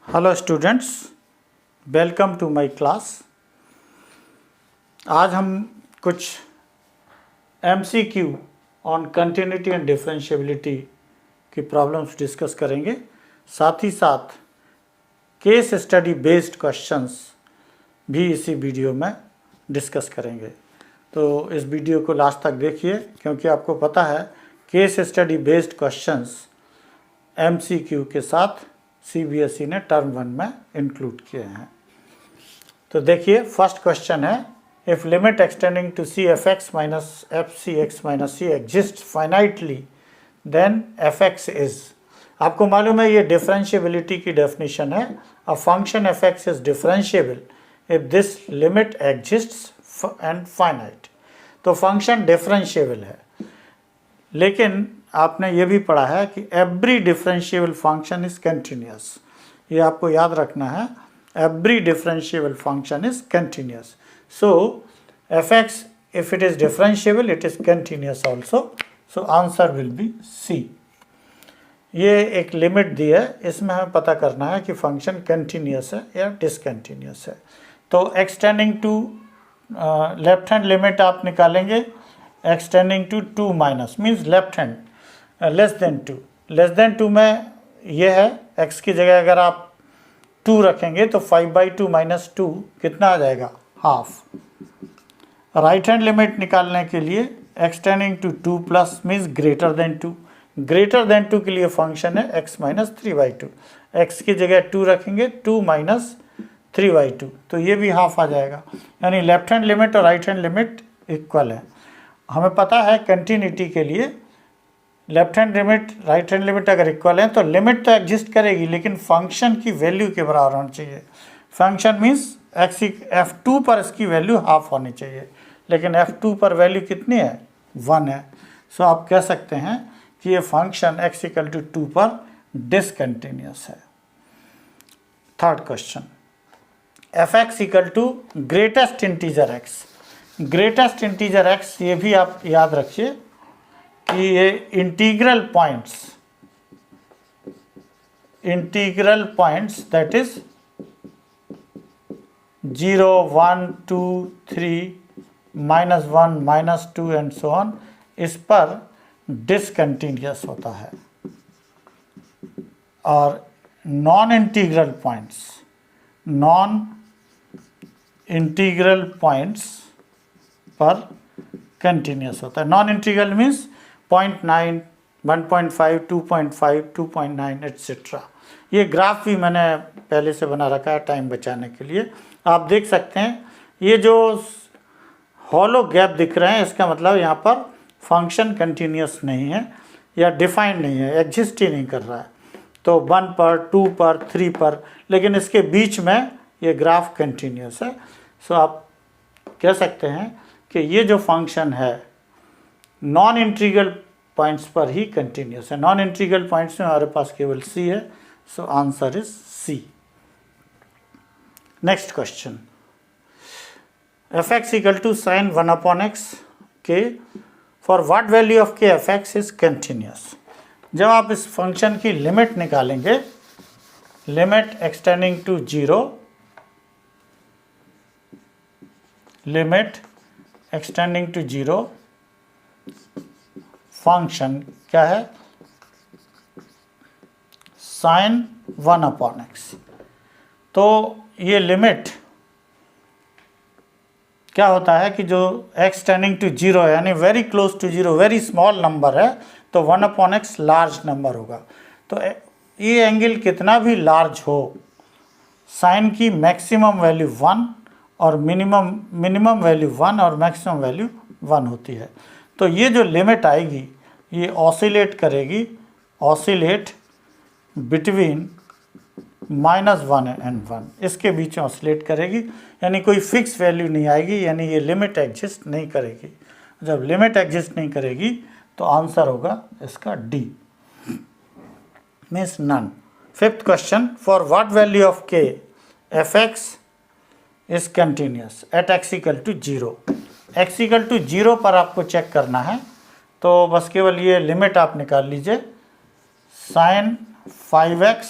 Hello students, welcome to my class. आज हम कुछ MCQ on continuity and differentiability की प्रॉब्लम्स डिस्कस करेंगे। साथ ही साथ केस स्टडी बेस्ड क्वेश्चंस भी इसी वीडियो में डिस्कस करेंगे। तो इस वीडियो को लास्ट तक देखिए, क्योंकि आपको पता है case study based questions MCQ के साथ CBSE ने टर्म 1 में इंक्लूड किए हैं। तो देखिए, फर्स्ट क्वेश्चन है, if limit extending to CFX minus FCX minus C exist finitely then FX इज। आपको मालूम है ये डिफरेंशिएबिलिटी की डेफिनेशन है। A function FX is differentiable if this limit exists and finite. तो फंक्शन डिफरेंशिएबल है, लेकिन आपने ये भी पढ़ा है कि every differentiable function is continuous. ये आपको याद रखना है, every differentiable function is continuous. So fx if it is differentiable it is continuous also, so answer will be C। ये एक लिमिट दी है, इसमें हमें पता करना है कि फंक्शन कंटिन्यूअस है या डिसकंटिन्यूअस है। तो extending to left hand limit आप निकालेंगे, extending to 2 minus means left hand less than 2 में ये है, x की जगह अगर आप 2 रखेंगे तो 5/2 माइनस 2 कितना आ जाएगा, हाफ। राइट हैंड लिमिट निकालने के लिए extending to 2 plus means greater than 2। Greater than 2 के लिए फंक्शन है x माइनस 3/2। x की जगह 2 रखेंगे, 2 माइनस 3/2, तो ये भी हाफ आ जाएगा। यानी लेफ्ट हैंड लिमिट और राइट हैंड लिमिट इक्वल है। हमें पता है कंटिन्यूटी के लिए left hand limit right hand limit अगर इक्वल है तो लिमिट तो एग्जिस्ट करेगी, लेकिन फंक्शन की वैल्यू के बराबर होनी चाहिए। फंक्शन मीन्स f2 पर इसकी वैल्यू हाफ होनी चाहिए, लेकिन f2 पर वैल्यू कितनी है, 1 है। सो आप कह सकते हैं कि ये फंक्शन x = 2 पर डिसकंटिन्यूअस है। Third question, fx = greatest integer x। Greatest integer x, ये भी आप याद रखिए कि ये integral points that is 0, 1, 2, 3, -1, -2 and so on, इस पर डिसकंटिन्यूअस होता है। और नॉन इंटीग्रल पॉइंट्स पर कंटिन्यूअस होता है। Non integral means 0.9, 1.5, 2.5, 2.9 etcetera. ये ग्राफ भी मैंने पहले से बना रखा है टाइम बचाने के लिए, आप देख सकते हैं। ये जो हॉलो गैप दिख रहे हैं, इसका मतलब यहाँ पर फंक्शन कंटिन्यूअस नहीं है या डिफाइंड नहीं है, एग्जिस्ट ही नहीं कर रहा है। तो 1 पर, 2 पर, 3 पर, लेकिन इसके बीच में ये ग्राफ कंटिन्यूअस है। सो आप कह सकते हैं कि ये जो फंक्शन है नॉन इंटीग्रल पॉइंट्स पर ही कंटिन्यूअस है। नॉन इंटीग्रल पॉइंट्स में हमारे पास केवल C है, so answer is C। Next question, fx = sin 1/x k for what value of k fx is continuous. जब आप इस फंक्शन की लिमिट निकालेंगे, limit extending to 0, limit extending to 0, function क्या है, sin 1/x। तो ये लिमिट क्या होता है कि जो x टेंडिंग टू 0 है, यानी very close to 0, very small number है, तो 1/x लार्ज नंबर होगा। तो ये एंगल कितना भी लार्ज हो, साइन की मैक्सिमम वैल्यू 1 और मिनिमम वैल्यू 1 और मैक्सिमम वैल्यू 1 होती है। तो ये जो लिमिट आएगी ये ऑसिलेट करेगी, ऑसिलेट बिटवीन -1 एंड 1, इसके बीच में ऑसिलेट करेगी, यानी कोई फिक्स वैल्यू नहीं आएगी, यानी ये लिमिट एग्जिस्ट नहीं करेगी। जब लिमिट एग्जिस्ट नहीं करेगी तो आंसर होगा इसका D, means none. Fifth question, for what value of k fx is continuous at x = 0। x = 0 पर आपको चेक करना है, तो बस केवल ये लिमिट आप निकाल लीजिए, sin 5x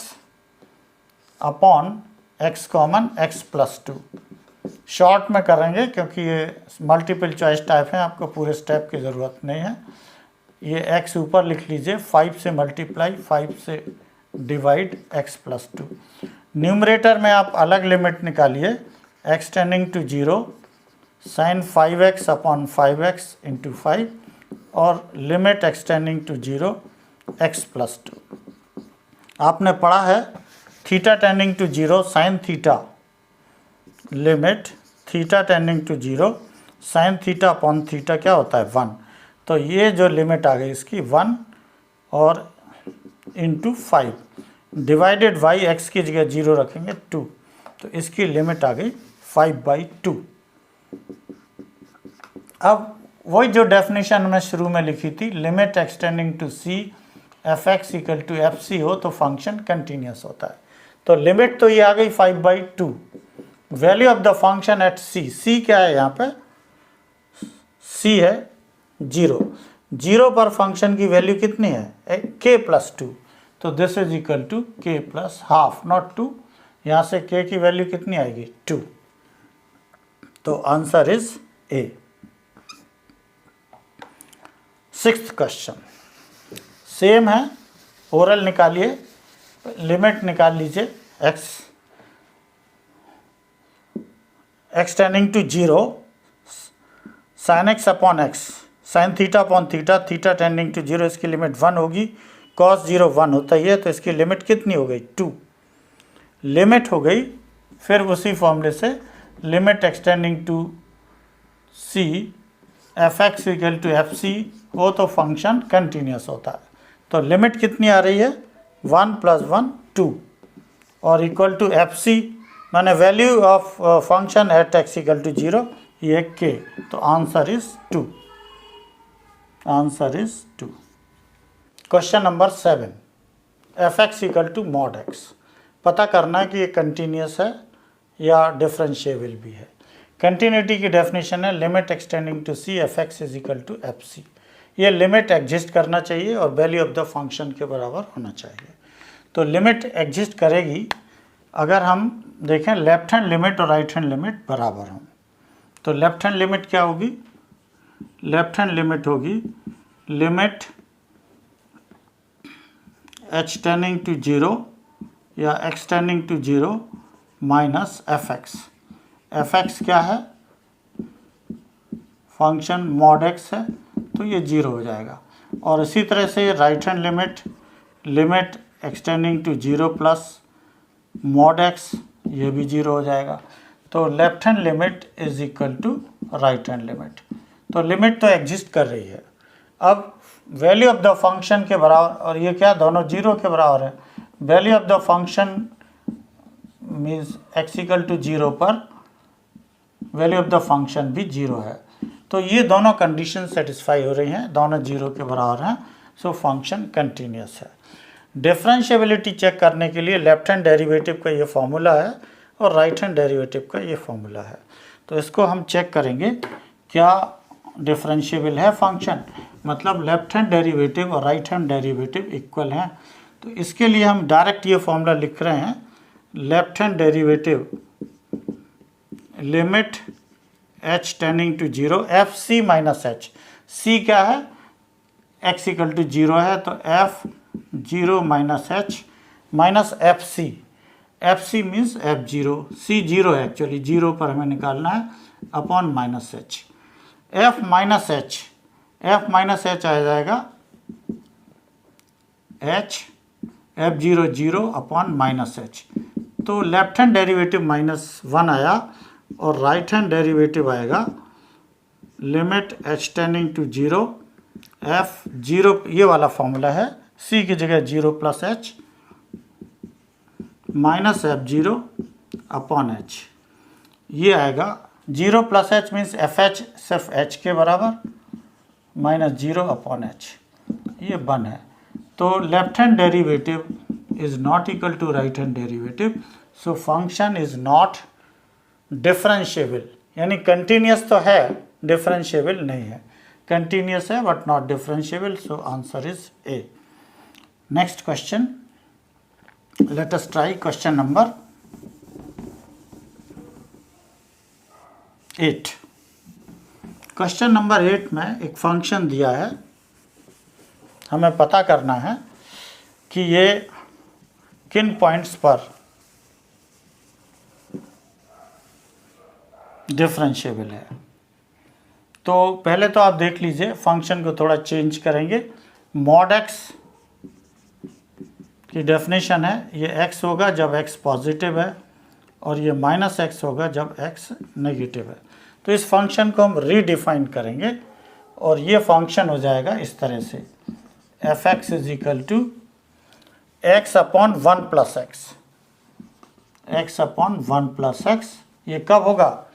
upon x common x plus 2। Short में करेंगे क्योंकि ये मल्टीपल चॉइस टाइप है, आपको पूरे स्टेप की ज़रूरत नहीं है। ये x ऊपर लिख लीजिए, 5 से मल्टीप्लाई, 5 से डिवाइड x प्लस 2। न्यूमरेटर में आप अलग लिमिट निकालिए, x tending to 0 sine 5x upon 5x into 5 और limit x tending to 0 x plus 2। आपने पढ़ा है theta tending to 0 sine theta, limit theta tending to 0 sine theta upon theta क्या होता है 1। तो ये जो लिमिट आ गई इसकी 1 और इंटू 5 डिवाइडेड बाई x की जगह 0 रखेंगे 2, तो इसकी लिमिट आ गई 5/2। अब वही जो डेफिनेशन में शुरू में लिखी थी, limit extending to c f(x) equal to fc हो तो फंक्शन कंटिन्यूस होता है। तो लिमिट तो ये आ गई 5/2। Value of the function at c क्या है यहाँ पे, c है 0। 0 पर फंक्शन की वैल्यू कितनी है k प्लस 2, तो this is equal to k plus half not 2। यहाँ से k की वैल्यू कितनी आएगी 2, तो answer is A। 6th question same है, ओरल निकालिए, लिमिट निकाल लीजिए x tending to 0 sine x upon x sine theta upon theta, theta tending to 0, इसकी लिमिट 1 होगी, cos 0 1 होता ही है, तो इसकी लिमिट कितनी हो गई 2। लिमिट हो गई, फिर उसी फॉर्मूले से limit extending to c f(x) equal to fc हो तो फंक्शन कंटिन्यूस होता है। तो लिमिट कितनी आ रही है 1 + 1 2 और इक्वल टू fc माने value of function at x equal to 0, ये k, तो answer is 2। Answer is 2। Question number 7, f(x) equal to mod x। पता करना है कि ये कंटिन्यूस है या डिफरेंशिएबल भी है। कंटिन्यूटी की डेफिनेशन है limit extending to c f(x) is equal to fc। ये लिमिट एग्जिस्ट करना चाहिए और वैल्यू ऑफ द फंक्शन के बराबर होना चाहिए। तो लिमिट एग्जिस्ट करेगी अगर हम देखें लेफ्ट हैंड लिमिट और राइट हैंड लिमिट बराबर हों। तो लेफ्ट हैंड लिमिट क्या होगी, लेफ्ट हैंड लिमिट होगी लिमिट h टेंडिंग टू 0 या x tending to 0 minus f(x). f(x) क्या है, फंक्शन मॉड x है, तो ये 0 हो जाएगा। और इसी तरह से right hand limit, limit extending to 0 plus mod x, ये भी 0 हो जाएगा। तो left hand limit is equal to right hand limit. तो लिमिट तो एग्जिस्ट कर रही है। अब वैल्यू ऑफ द फंक्शन के बराबर, और ये क्या दोनों 0 के बराबर है, value of the function means x equal to 0 पर वैल्यू ऑफ द फंक्शन भी 0 है। तो ये दोनों कंडीशन सेटिस्फाई हो रही हैं, दोनों 0 के बराबर हैं, सो फंक्शन कंटिन्यूस है। डिफरेंशिएबिलिटी चेक करने के लिए लेफ्ट हैंड डेरिवेटिव का ये फॉर्मूला है और राइट हैंड डेरिवेटिव का ये फॉर्मूला है। तो इसको हम चेक करेंगे क्या डिफरेंशिएबल है फंक्शन, मतलब लेफ्ट हैंड डेरिवेटिव और राइट हैंड डेरिवेटिव इक्वल हैं। तो इसके लिए हम डायरेक्ट ये फॉर्मूला लिख रहे हैं, left hand derivative limit h tending to 0 fc minus h। c क्या है, x इक्वल टू 0 है, तो f0 minus h minus fc। fc means f0, c 0 है एक्चुअली, 0 पर हमें निकालना है, upon minus h। f minus h आ जाएगा h f0 0 upon minus h। तो लेफ्ट हैंड डेरिवेटिव -1 आया और राइट हैंड डेरिवेटिव आएगा limit h tending to 0 f0, ये वाला फॉर्मूला है, c की जगह 0 plus h minus f0 upon h। ये आएगा 0 प्लस h मीन्स fh सिर्फ h के बराबर माइनस 0 अपॉन h, ये 1 है। तो left hand derivative is not equal to right hand derivative, so function is not differentiable, यानी कंटिन्यूस तो है, डिफरेंशिएबल नहीं है। कंटिन्यूस है but not differentiable, so answer is A. Next question let us try question number 8। Question number 8 में एक function दिया है, हमें पता करना है कि ये किन पॉइंट्स पर डिफरेंशिएबल है। तो पहले तो आप देख लीजिए, फंक्शन को थोड़ा चेंज करेंगे। मॉड एक्स की डेफिनेशन है, ये x होगा जब x पॉजिटिव है और ये माइनस एक्स होगा जब x नेगेटिव है। तो इस फंक्शन को हम रीडिफाइन करेंगे और ये फंक्शन हो जाएगा इस तरह से, f x is equal to x upon 1 plus x, x upon 1 plus x. ये कब होगा?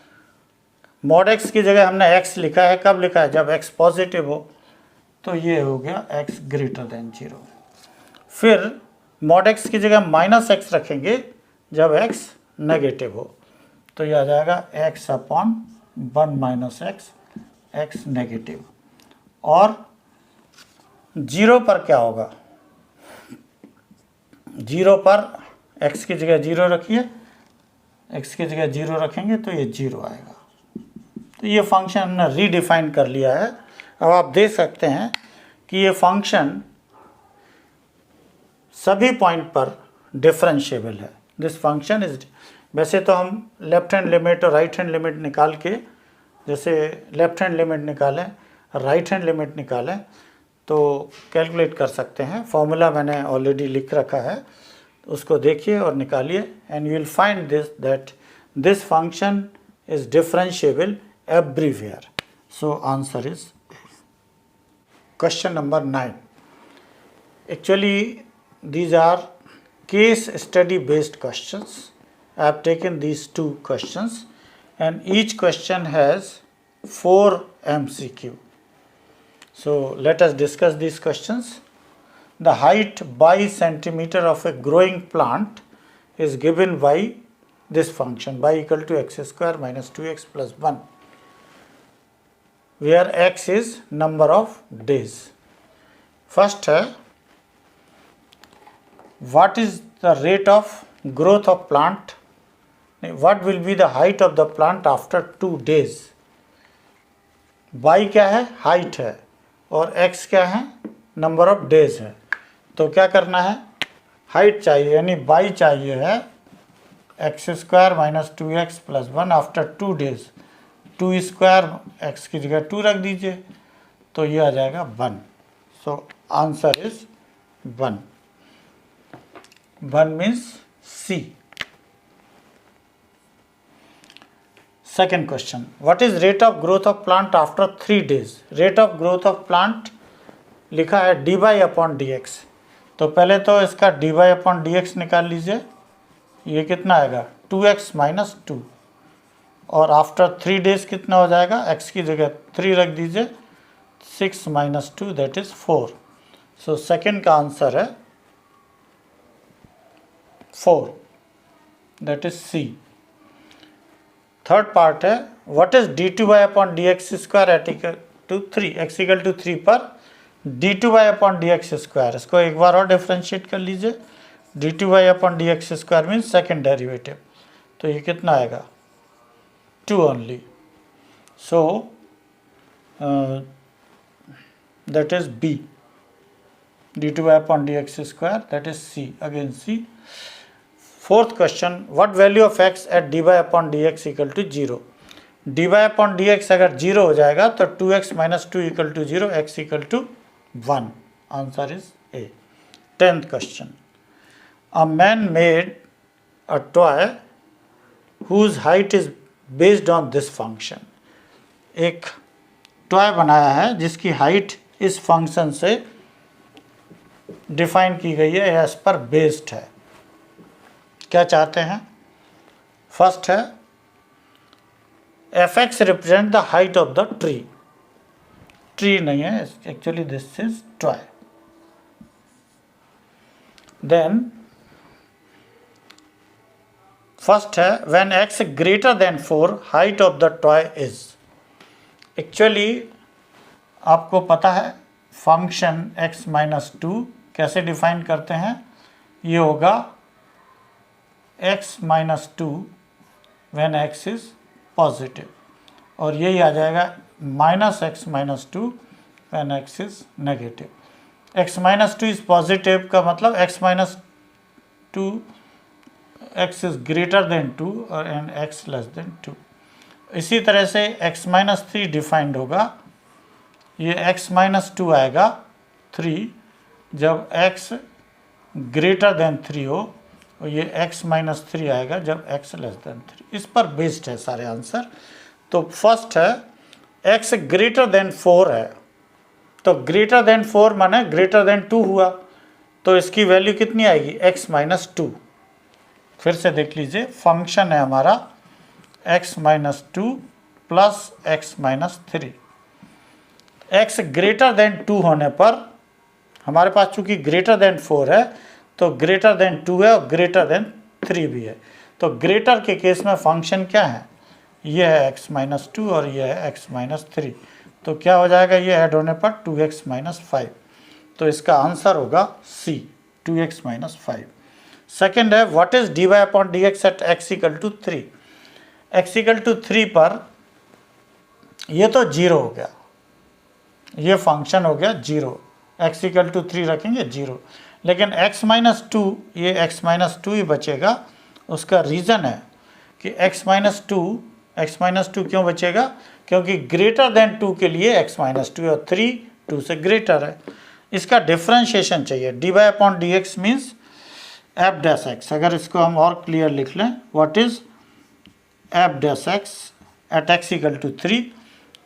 मॉड एक्स की जगह हमने x लिखा है, कब लिखा है? जब x पॉजिटिव हो। तो ये हो गया x ग्रेटर देन 0। फिर मॉड एक्स की जगह माइनस एक्स रखेंगे जब x नेगेटिव हो, तो ये आ जाएगा x upon 1 minus x, x negative. और 0 पर क्या होगा? 0 पर x की जगह 0 रखिए, x की जगह 0 रखेंगे तो ये 0 आएगा। तो ये फंक्शन हमने रीडिफाइन कर लिया है। अब आप देख सकते हैं कि ये फंक्शन सभी पॉइंट पर डिफरेंशिएबल है। दिस फंक्शन इज, वैसे तो हम लेफ्ट हैंड लिमिट और राइट हैंड लिमिट निकाल के, जैसे लेफ्ट हैंड लिमिट निकालें, राइट हैंड लिमिट निकालें तो कैलकुलेट कर सकते हैं। फॉर्मूला मैंने ऑलरेडी लिख रखा है, उसको देखिए और निकालिए and you will find this that this function is differentiable everywhere. So answer is question number 9. Actually these are case study based questions. I have taken these two questions and each question has 4 MCQ. So let us discuss these questions. The height by centimeter of a growing plant is given by this function, y equal to x square minus 2x plus 1, where x is number of days. First है, what is the rate of growth of plant? What will be the height of the plant after 2 days? y क्या है? height है, और x क्या है? number of days है। तो क्या करना है? height चाहिए, यानी y चाहिए है x square minus 2x plus 1 after 2 days। 2 square x की जगह 2 रख दीजिए तो ये आ जाएगा 1। So answer is 1। 1 means C। Second question, what is rate of growth of plant after 3 days? Rate of growth of plant लिखा है dy अपॉन dx। तो पहले तो इसका dy अपॉन dx निकाल लीजिए, ये कितना आएगा? 2x minus 2। और आफ्टर 3 days कितना हो जाएगा? x की जगह 3 रख दीजिए, 6 minus 2 that is 4। So second का आंसर है 4, that is C। Third part है, what is d2y upon dx square at equal to 3? x equal to 3 पर d2y अपॉन dx स्क्वायर, इसको एक बार और डिफ्रेंशिएट कर लीजिए। d2y upon dx square means second derivative, तो ये कितना आएगा? 2 only. So that is B, d2y upon dx square, that is C, again C. Fourth question, what value of x at dy upon dx equal to 0? dy upon dx अगर 0 हो जाएगा तो 2x minus 2 equal to 0, x equal to 1. Answer is A. 10th question, a man made a toy whose height is based on this function. एक toy बनाया है जिसकी height इस function से डिफाइन की गई है, एज पर बेस्ड है। क्या चाहते हैं? फर्स्ट है, f x represent the height of the tree. Tree नहीं है actually, this is toy. Then first है, when x greater than 4 height of the toy is. Actually आपको पता है फंक्शन x माइनस 2 कैसे डिफाइन करते हैं? ये होगा x minus two when x is positive, और यही आ जाएगा minus x minus two when x is negative. x minus two is positive का मतलब x minus two x is greater than two और and x less than two. इसी तरह से x माइनस थ्री डिफाइंड होगा, ये x माइनस टू आएगा 3 जब x ग्रेटर देन 3 हो, और ये x माइनस थ्री आएगा जब x लेस देन 3। इस पर बेस्ड है सारे आंसर। तो फर्स्ट है x ग्रेटर देन 4 है, तो ग्रेटर देन 4 माने ग्रेटर देन 2 हुआ, तो इसकी वैल्यू कितनी आएगी x माइनस टू। फिर से देख लीजिए, फंक्शन है हमारा x minus two plus x minus three. X greater than 2 होने पर हमारे पास चूंकि ग्रेटर देन 4 है तो ग्रेटर देन 2 है और ग्रेटर देन 3 भी है। तो ग्रेटर के केस में फंक्शन क्या है, ये है x माइनस टू और ये है x माइनस थ्री। तो क्या हो जाएगा, ये ऐड होने पर 2x माइनस फाइव। तो इसका आंसर होगा C, 2x minus five. Second है what is dy upon dx at x equal to 3। x equal to 3 पर ये तो जीरो हो गया, ये फंक्शन हो गया जीरो, x इक्वल टू 3 रखेंगे जीरो, लेकिन x माइनस टू, ये x माइनस टू ही बचेगा। उसका रीज़न है कि x माइनस टू क्यों बचेगा, क्योंकि ग्रेटर देन 2 के लिए x माइनस टू और 3 2 से ग्रेटर है। इसका डिफ्रेंशिएशन चाहिए, dy upon d x means f dash x. अगर इसको हम और क्लियर लिख लें, what is f dash x at x equal to 3,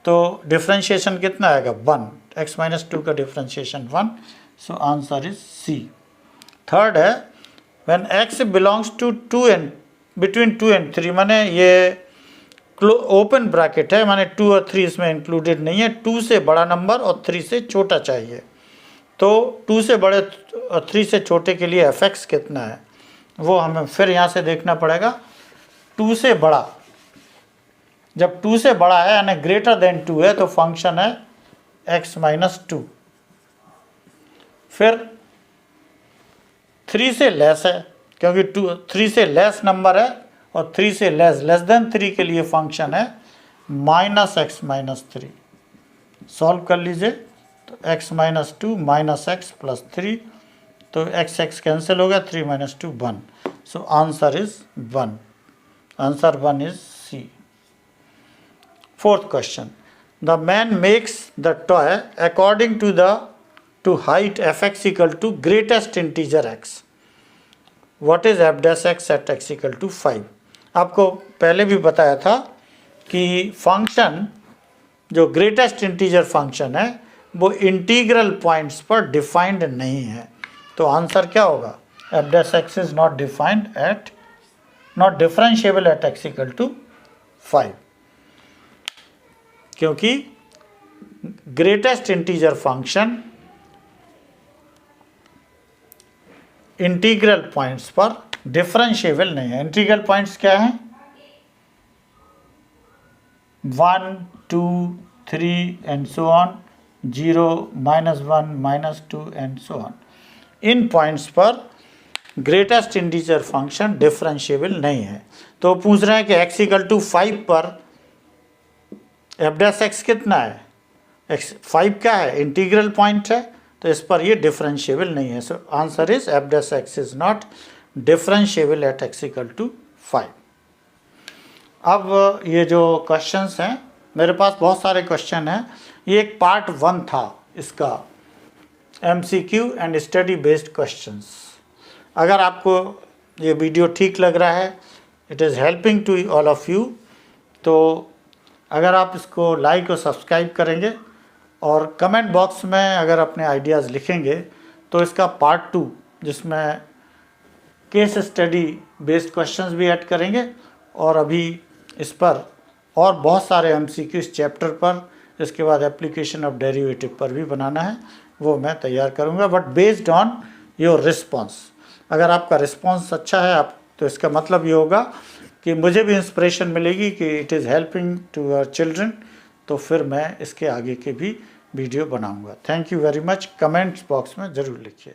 तो डिफ्रेंशिएशन कितना आएगा 1, x माइनस टू का differentiation 1, so answer is C। Third है when x belongs to 2 and between 2 and 3, माने ये ओपन ब्रैकेट है, माने 2 और 3 इसमें इंक्लूडेड नहीं है, 2 से बड़ा नंबर और 3 से छोटा चाहिए। तो 2 से बड़े और 3 से छोटे के लिए fx कितना है वो हमें फिर यहाँ से देखना पड़ेगा। 2 से बड़ा, जब 2 से बड़ा है यानी ग्रेटर देन 2 है तो फंक्शन है x माइनस टू। फिर 3 से लेस है, क्योंकि 3 से लेस नंबर है, और 3 से लेस देन 3 के लिए फंक्शन है minus x minus three. Solve कर लीजिए, तो x minus to minus x plus three, तो x कैंसिल हो गया, 3 minus two 1, so answer is 1। Answer 1 is C। Fourth question, the man makes the toy according to height fx equal to greatest integer x. What is f dash x at x equal to 5? आपको पहले भी बताया था कि function जो greatest integer function है वो integral points पर डिफाइंड नहीं है। तो आंसर क्या होगा, f dash x is not differentiable at x equal to 5, क्योंकि greatest integer function integral points पर डिफरेंशिएबल नहीं है। इंटीग्रल पॉइंट्स क्या हैं, 1 2 3 and so on, 0 -1 -2 and so on. In points पर ग्रेटेस्ट इंटीजर फंक्शन डिफरेंशिएबल नहीं है। तो पूछ रहे हैं कि x इक्वल टू 5 पर एफ डैश एक्स कितना है, x 5 क्या है, इंटीग्रल पॉइंट है, तो इस पर ये डिफरेंशिएबल नहीं है। So answer is f dash x is not differentiable at x equal to 5। अब ये जो क्वेश्चंस हैं, मेरे पास बहुत सारे क्वेश्चन हैं, ये एक पार्ट 1 था इसका, MCQ and study based questions. अगर आपको ये वीडियो ठीक लग रहा है, it is helping to all of you, तो अगर आप इसको लाइक और सब्सक्राइब करेंगे और कमेंट बॉक्स में अगर अपने आइडियाज़ लिखेंगे तो इसका पार्ट 2 जिसमें केस स्टडी बेस्ड क्वेश्चंस भी ऐड करेंगे, और अभी इस पर और बहुत सारे MCQ इस चैप्टर पर, इसके बाद एप्लीकेशन ऑफ डेरिवेटिव पर भी बनाना है, वो मैं तैयार करूँगा, but based on your response. अगर आपका रिस्पॉन्स अच्छा है आप, तो इसका मतलब ये होगा कि मुझे भी इंस्पिरेशन मिलेगी कि it is helping to your children, तो फिर मैं इसके आगे के भी वीडियो बनाऊंगा। Thank you very much. Comments box में ज़रूर लिखिए।